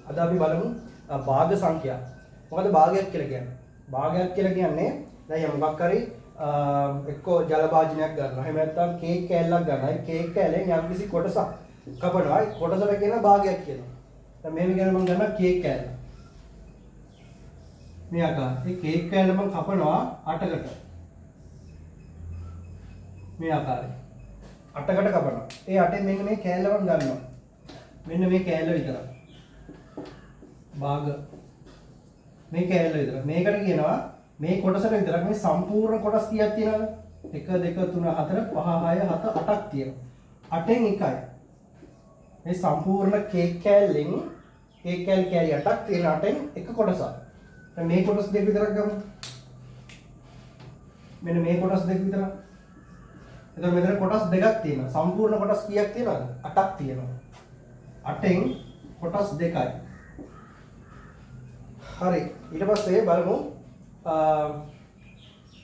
අද අපි බලමු භාග සංඛ්‍යා. මොකද භාගයක් කියලා කියන්නේ? භාගයක් කියලා කියන්නේ දැන් මොකක් හරි එක්කෝ ජල භාජනයක් ගන්නවා. එහෙම නැත්නම් කේක් කෑල්ලක් ගන්නවා. ඒ කේක් කෑල්ලෙන් යම්කිසි කොටසක් කපනවා. ඒ කොටසට කියන භාගයක් කියනවා. දැන් මේක ගැන මම ගන්නවා කේක් කෑල්ල. මේ ආකාරය. මේ කේක් කෑල්ල මම කපනවා 8කට. මේ ආකාරය. 8කට කපනවා. ඒ 8ෙන් මෙන්න මේ කෑල්ල මම ගන්නවා. මෙන්න මේ කෑල්ල විතරයි. භාග මේ කෑල්ල විතර. මේකට කියනවා මේ කොටසට විතරක් මේ සම්පූර්ණ කොටස් කීයක් තියෙනවද? 1 2 3 4 5 6 7 8ක් තියෙනවා. 8න් එකයි. මේ සම්පූර්ණ කේක් කෑල්ලෙන් කේක් කෑලි 8ක් තියෙන 8න් එක කොටසක්. දැන් මේ කොටස් දෙක විතරක් ගමු. මෙන්න මේ කොටස් දෙක විතරක්. එතකොට මෙතන කොටස් දෙකක් තියෙනවා. සම්පූර්ණ කොටස් කීයක් තියෙනවද? 8ක් තියෙනවා. 8න් කොටස් දෙකයි. හරි. ඊට පස්සේ බලමු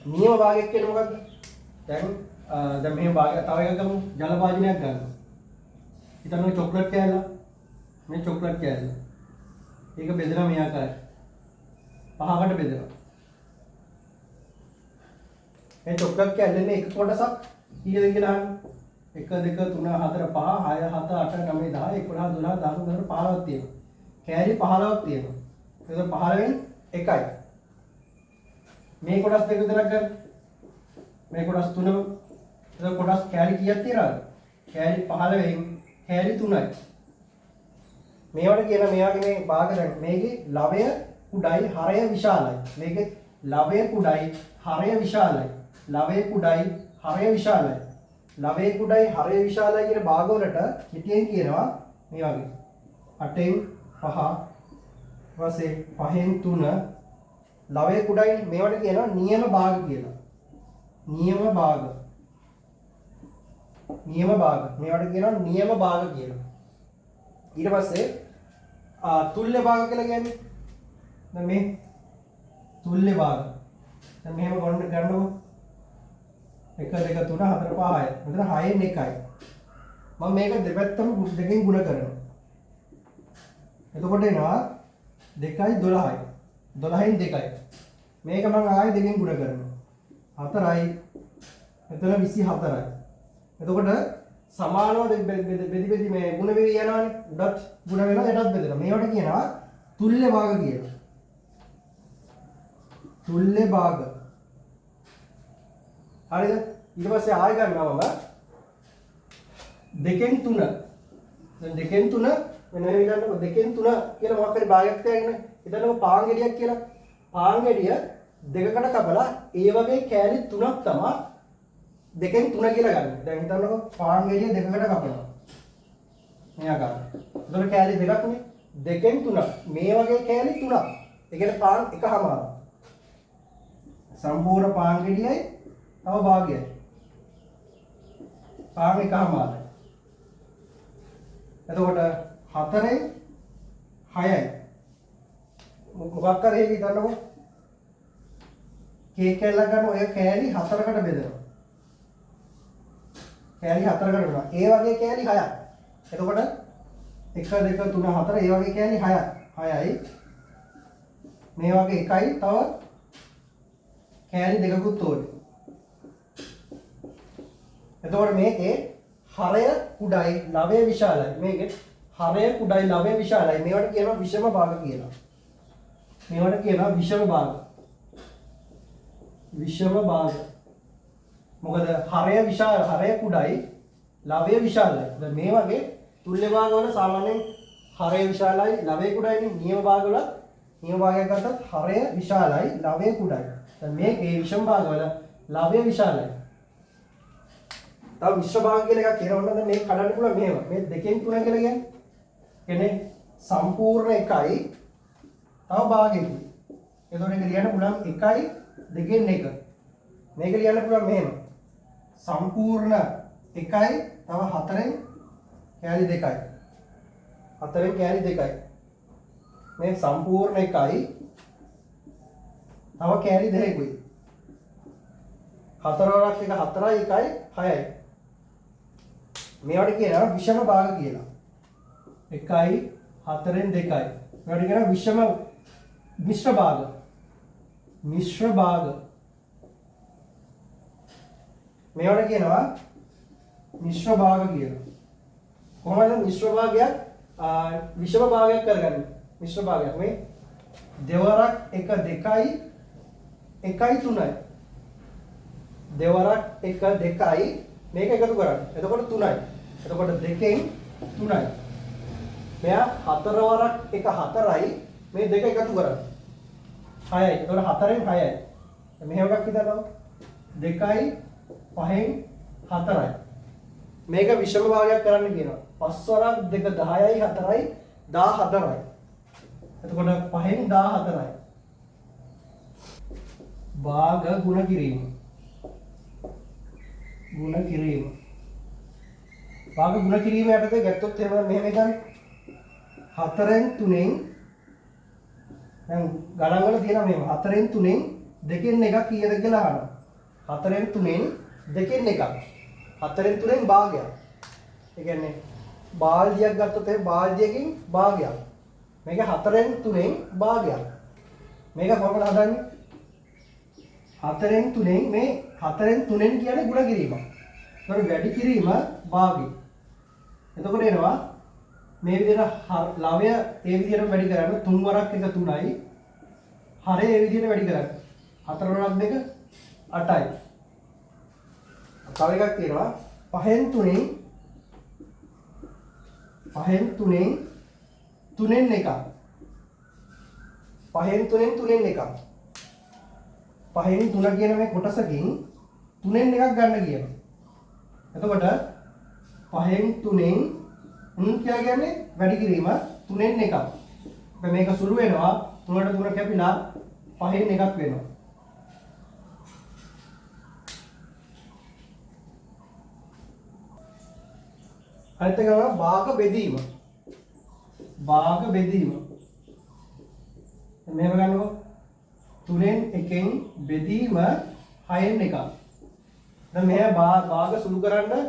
නියම භාගයක් කියන්නේ මොකක්ද? දැන් මෙහෙම භාගයක් තව එකක් ගමු. ජල භාජනයක් ගන්නවා. හිතන්න ඔය චොක්ලට් කෑල්ල. මේ චොක්ලට් කෑල්ල. ඒක බෙදලා මේ ආකාරයට. 5කට බෙදලා. මේ චොක්ලට් කෑල්ලෙන් එක කොටසක් කීයද කියලා අහන්න. 1 2 3 4 5 6 7 8 9 10 11 12 13 15ක් තියෙනවා. කෑලි 15ක් තියෙනවා. ඒක 15න් එකයි. මේ කොටස් දෙක විතරක් ගන්න. මේ කොටස් තුනම. ඒක කොටස් කෑලි කීයක් තියෙනවද? කෑලි 15න් කෑලි 3යි. මේවට කියන මේ වගේ මේ භාග දැන් මේකේ ලවය කුඩයි හරය විශාලයි. මේකේ ලවය කුඩයි හරය විශාලයි. ලවය කුඩයි හරය විශාලයි. ලවය කුඩයි හරය විශාලයි කියන භාග වලට පිටියෙන් කියනවා මේ වගේ 8න් 5 වශයෙන් 5න් 3 ලවය කුඩයි මේවට කියනවා නියම භාග කියලා. නියම භාග. නියම භාග. මේවට කියනවා නියම භාග කියලා. ඊට පස්සේ තුල්්‍ය භාග කියලා කියන්නේ දැන් මේ තුල්්‍ය භාග. දැන් මෙහෙම ගන්නකො 1 2 3 4 5 6. මෙතන 6න් එකයි. මම මේක දෙපැත්තම දෙකෙන් ගුණ කරනවා. එතකොට එනවා 2යි 12යි. 12න් 2යි. මේක මම ආයෙ දෙකෙන් ගුණ කරනවා. 4යි. එතන 24යි. එතකොට සමානව බෙදි මේ ගුණ වෙවි යනවානේ. උඩත් ගුණ වෙනවා යටත් බෙදෙනවා. මේවට කියනවා තුල්්‍ය භාග කියලා. තුල්්‍ය භාග. හරිද? ඊට පස්සේ ආයෙ ගන්නවා මම 2න් 3. දැන් 2න් 3 මෙන්න මේ ගන්නකො 2න් 3 කියලා මොකක් හරි භාගයක් තියාගෙන හිතන්නකො පාන් ගෙඩියක් කියලා. පාන් ගෙඩිය දෙකකට කපලා ඒ වගේ කෑලි 3ක් තමයි 2න් 3 කියලා ගන්න. දැන් හිතන්නකො පාන් ගෙඩිය දෙකකට කපනවා. මේ ආකාරයට. ඒතර කෑලි දෙකක් නේ. 2න් 3. මේ වගේ කෑලි 3ක්. ඒ කියන්නේ පාන් එකමාරක්. සම්පූර්ණ පාන් ගෙඩියයි තව භාගයයි. පාන් එකමාරයි. එතකොට 4න් 6යි. මොකක් කරේ හිතන්නකො. කේක් කෑල්ලක් ගන්න ඔය කෑලි 4කට බෙදනවා. කෑලි 4කට බෙදනවා. ඒ වගේ කෑලි 6ක්. එතකොට 1 2 3 4 ඒ වගේ කෑලි 6ක්. 6යි. මේ වගේ එකයි තව කෑලි දෙකකුත් ඕනේ. එතකොට මේකේ හරය කුඩයි ලවය විශාලයි. මේකේ හරය කුඩයි ලවය විශාලයි. මේවට කියනවා විෂම භාග කියලා. මේවට කියනවා විෂම භාග. විෂම භාග. මොකද හරය විශාල හරය කුඩයි ලවය විශාලයි. දැන් මේ වගේ තුල්්‍ය භාග වල සාමාන්‍යයෙන් හරය විශාලයි ලවය කුඩයිනේ. නියම භාග වල නියම භාගයක් ගත්තත් හරය විශාලයි ලවය කුඩයි. දැන් මේකේ විෂම භාග වල ලවය විශාලයි. තව මිශ්‍ර භාග කියලා එකක් කියනවනම් දැන් මේක කඩන්න පුළුවන් මෙහෙම. මේ 2න් 3 කියලා කියන්නේ සම්පූර්ණ එකයි තව භාගයකුයි. එතකොට ඒක ලියන්න පුළුවන් 1යි 2න් 1. මේක ලියන්න පුළුවන් මෙහෙම. සම්පූර්ණ එකයි තව 4න් කෑලි 2යි. 4න් කෑලි 2යි. මේ සම්පූර්ණ එකයි තව කෑලි 2කුයි. 4 වරක් එක 4යි 1යි 6යි. මේවට කියනවා විෂම භාග කියලා. 1යි 4න් 2යි. ඒකට කියනවා විෂම මිශ්‍ර භාග. මිශ්‍ර භාග. මේවට කියනවා මිශ්‍ර භාග කියලා. කොහොමද මිශ්‍ර භාගයක් විෂම භාගයක් කරගන්නේ? මිශ්‍ර භාගයක් මේ දෙවරක් 1 2යි 1යි 3යි. දෙවරක් 1 2යි මේක එකතු කරන්න. එතකොට 3යි. එතකොට 2කින් 3යි. මෙයා 4 වරක් 1 4යි මේ දෙක එකතු කරන්න. 6යි. එතකොට 4න් 6යි. මෙහෙම එකක් හිතනවා. 2යි 5න් 4යි. මේක විෂම භාගයක් කරන්න කියනවා. 5 වරක් 2 10යි 4යි 14යි. එතකොට 5න් 14යි. භාග ගුණ කිරීම. ගුණ කිරීම. භාග ගුණ කිරීම යටතේ ගැත්තොත් එහෙම මෙහෙම එකයි. 4න් 3න් දැන් ගණන් වල තියෙනවා මෙහෙම 4න් 3න් දෙකෙන් එකක් කීයද කියලා අහනවා. 4න් 3න් දෙකෙන් එකක්. 4න් 3න් භාගයක්. ඒ කියන්නේ බාල්දියක් ගත්තොත් ඒ බාල්දියකින් භාගයක්. මේක 4න් 3න් භාගයක්. මේක කොහොමද හදන්නේ? 4න් 3න් මේ 4න් 3න් කියන්නේ ගුණ කිරීම. ඒතකොට වැඩි කිරීම භාගය. එතකොට එනවා මේ විදිහට ලවය ඒ විදිහට වැඩි කරන්න 3 වරක් 1 3යි. හරය ඒ විදිහට වැඩි කරන්න. 4 වරක් 2 8යි. තව එකක් තියෙනවා 5න් 3න් 3න් එකක්. 5න් 3න් 3න් එකක්. 5න් 3 කියන මේ කොටසකින් 3න් එකක් ගන්න කියනවා. එතකොට 5න් 3න් කියලා කියන්නේ වැඩි කිරීම 3න් එකක්. දැන් මේක සුළු වෙනවා 3ට 3 කැපිලා 5න් එකක් වෙනවා. අනිත් එක තමයි භාග බෙදීම. භාග බෙදීම. මෙහෙම ගන්නකො 3න් 1න් බෙදීම 6න් එකක්. දැන් මෙහෙම භාග සුළු කරන්න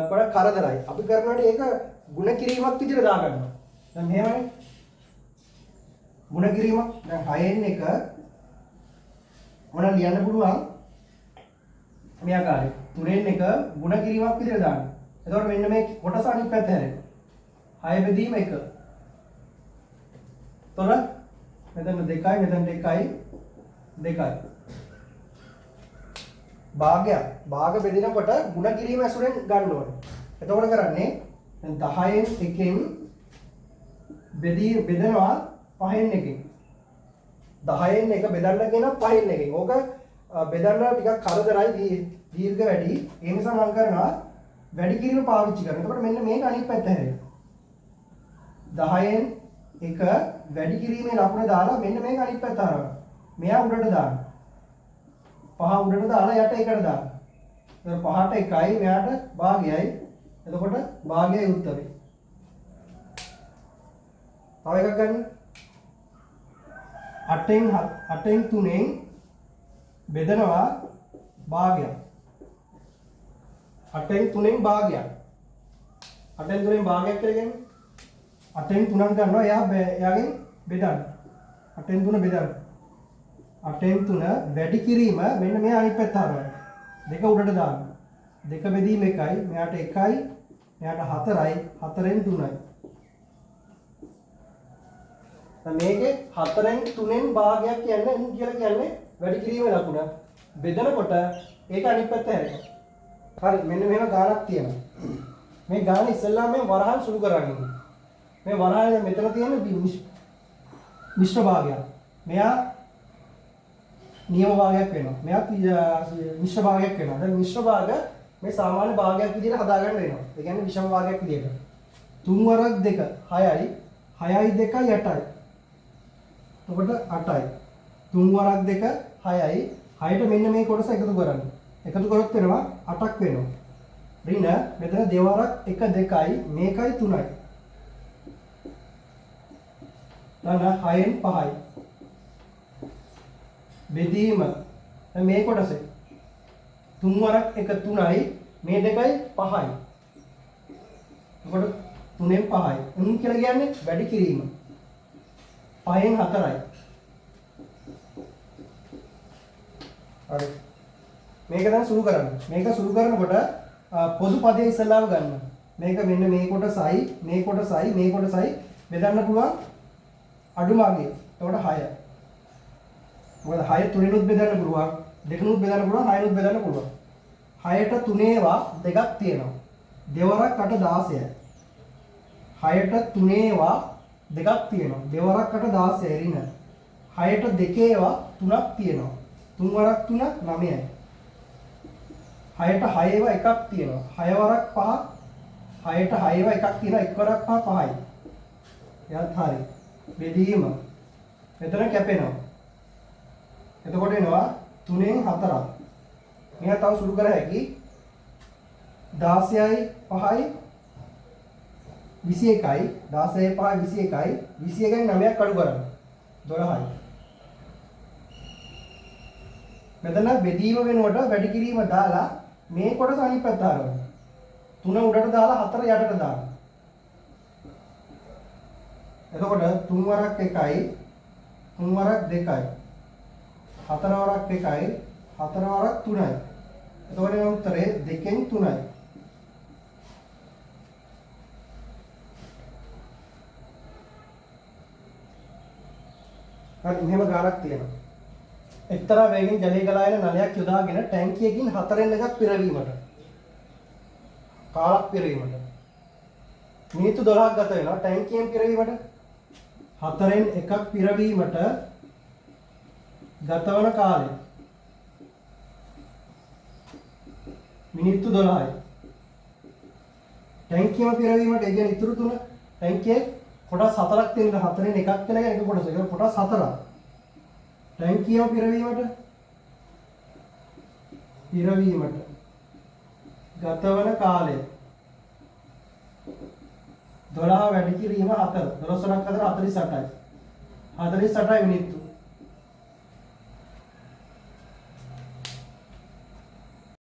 පොඩක් කරදරයි. අපි කරනකොට ඒක ගුණ කිරීමක් විදිහට දාගන්නවා. දැන් මෙහෙමනේ. ගුණ කිරීමක්. දැන් 6න් 1 මොනවා ලියන්න පුළුවන්? මේ ආකාරයෙන් 3න් 1 ගුණ කිරීමක් විදිහට දාන්න. එතකොට මෙන්න මේ කොටස අනිත් පැත්ත හැරෙනවා. 6 බෙදීම 1. තොර මෙතන 2යි මෙතන 1යි 2යි. භාගයක්. භාග බෙදෙනකොට ගුණ කිරීම ඇසුරෙන් ගන්න ඕනේ. එතකොට කරන්නේ දැන් 10න් 1න් බෙදෙනවා 5න් 1න්. 10න් 1 බෙදන්න කියන 5න් 1න්. ඕක බෙදන්න ටිකක් කරදරයි දීර්ඝ වැඩි. ඒ නිසා මම කරනවා වැඩි කිරීම පාවිච්චි කරනවා. එතකොට මෙන්න මේක අනිත් පැත්ත හැරෙනවා. 10න් 1 වැඩි කිරීමේ ලකුණ දාලා මෙන්න මේක අනිත් පැත්ත හරවනවා. මෙයා උඩට දාන්න. 5 උඩට දාලා යට 1ට දාන්න. එතකොට 5ට 1යි මෙයාට භාගයයි. එතකොට භාගයයි උත්තරේ. තව එකක් ගන්න. 8න් 3න් බෙදනවා භාගයක්. 8න් 3න් භාගයක්. 8න් 3න් භාගයක් කියලා කියන්නේ 8න් 3ක් ගන්නවා එයාගෙන් බෙදන්න. 8න් 3 බෙදන්න. 8න් 3 වැඩි කිරීම මෙන්න මේ අනිත් පැත්ත හරවන්න. 2 උඩට දාන්න. 2 බෙදීම 1යි. මෙයාට 1යි. මෙයාට 4යි. 4න් 3යි. මේකේ 4න් 3න් භාගයක් කියන්නේ කියලා කියන්නේ වැඩි කිරීමේ ලකුණ. බෙදනකොට ඒක අනිත් පැත්ත හැරෙනවා. හරි මෙන්න මෙහෙම ගානක් තියෙනවා. මේ ගාන ඉස්සෙල්ලාම මේ වරහන් සුළු කරන්නේ. මේ වරහන් මෙතන තියෙන මිශ්‍ර භාගයක්. මෙයා නියම භාගයක් වෙනවා. මෙයා මිශ්‍ර භාගයක් වෙනවා. දැන් මිශ්‍ර භාග මේ සාමාන්‍ය භාගයක් විදිහට හදාගන්න වෙනවා. ඒ කියන්නේ විෂම භාගයක් විදිහට. 3 වරක් 2 6යි 6යි 2යි 8යි. එතකොට 8යි. 3 වරක් 2 6යි 6ට මෙන්න මේ කොටස එකතු කරන්න. එකතු කරොත් වෙනවා 8ක් වෙනවා. ඍණ මෙතන දෙවරක් 1 2යි මේකයි 3යි. ඊළඟ 6න් 5යි. බෙදීම මේ කොටසේ 3 වරක් 1 3යි මේ දෙකයි 5යි. එතකොට 3න් 5යි. උන් කියලා කියන්නේ වැඩි කිරීම. 5න් 4යි. හරි. මේක දැන් සුළු කරන්න. මේක සුළු කරනකොට පොදු පදයේ ඉස්සලාම ගන්න. මේක මෙන්න මේ කොටසයි, මේ කොටසයි, මේ කොටසයි බෙදන්න පුළුවන් අඩුම අගය. එතකොට 6. මොකද 6 තුනෙනුත් බෙදන්න පුළුවන්, දෙකනුත් බෙදන්න පුළුවන්, 6නුත් බෙදන්න පුළුවන්. 6ට තුනේවා දෙකක් තියෙනවා. දෙවරක් 8 16යි. 6ට තුනේවා දෙකක් තියෙනවා. දෙවරක් 8 16යි රින. 6ට දෙකේවා තුනක් තියෙනවා. තුන් වරක් 3 9යි. 6ට 6ේවා එකක් තියෙනවා. 6 වරක් 5. 6ට 6ේවා එකක් තියෙනවා. 1 වරක් 5 5යි. එයාත් හරි. බෙදීම මෙතන කැපෙනවා. එතකොට එනවා 3න් 4ක්. මෙයා තව සුළු කර හැකි 16යි 5යි 21යි 16යි 5යි 21යි 21යි 9ක් අඩු කරන්න 12යි. මෙතන බෙදීම වෙනුවට වැඩි කිරීම දාලා මේ කොටස අනිත් පැත්ත හරවන්න. 3 උඩට දාලා 4 යටට දාන්න. එතකොට 3 වරක් 1යි 3 වරක් 2යි 4 වරක් 1යි 4 වරක් 3යි. එතකොට මේ උත්තරේ 2න් 3යි. හරි මෙහෙම ගානක් තියෙනවා. එක්තරා වේගයෙන් ජලය ගලා යන නලයක් යොදාගෙන ටැංකියකින් 4න් එකක් පිරවීමට කාලක් පිරවීමට මිනිත්තු 12ක් ගත වෙනවා. ටැංකියෙන් පිරවීමට 4න් එකක් පිරවීමට ගතවන කාලය මිනිත්තු 12යි. ටැංකියම පිරවීමට ඒ කියන්නේ ඉතුරු තුන ටැංකියේ කොටස් 4ක් තියෙන 4න් එකක් කියලා එක කොටස. ඒක කොටස් 4ක්. ටැංකියම පිරවීමට ගතවන කාලය 12 වැඩි කිරීම 4. 12ක් අතර 48යි. 48යි මිනිත්තු.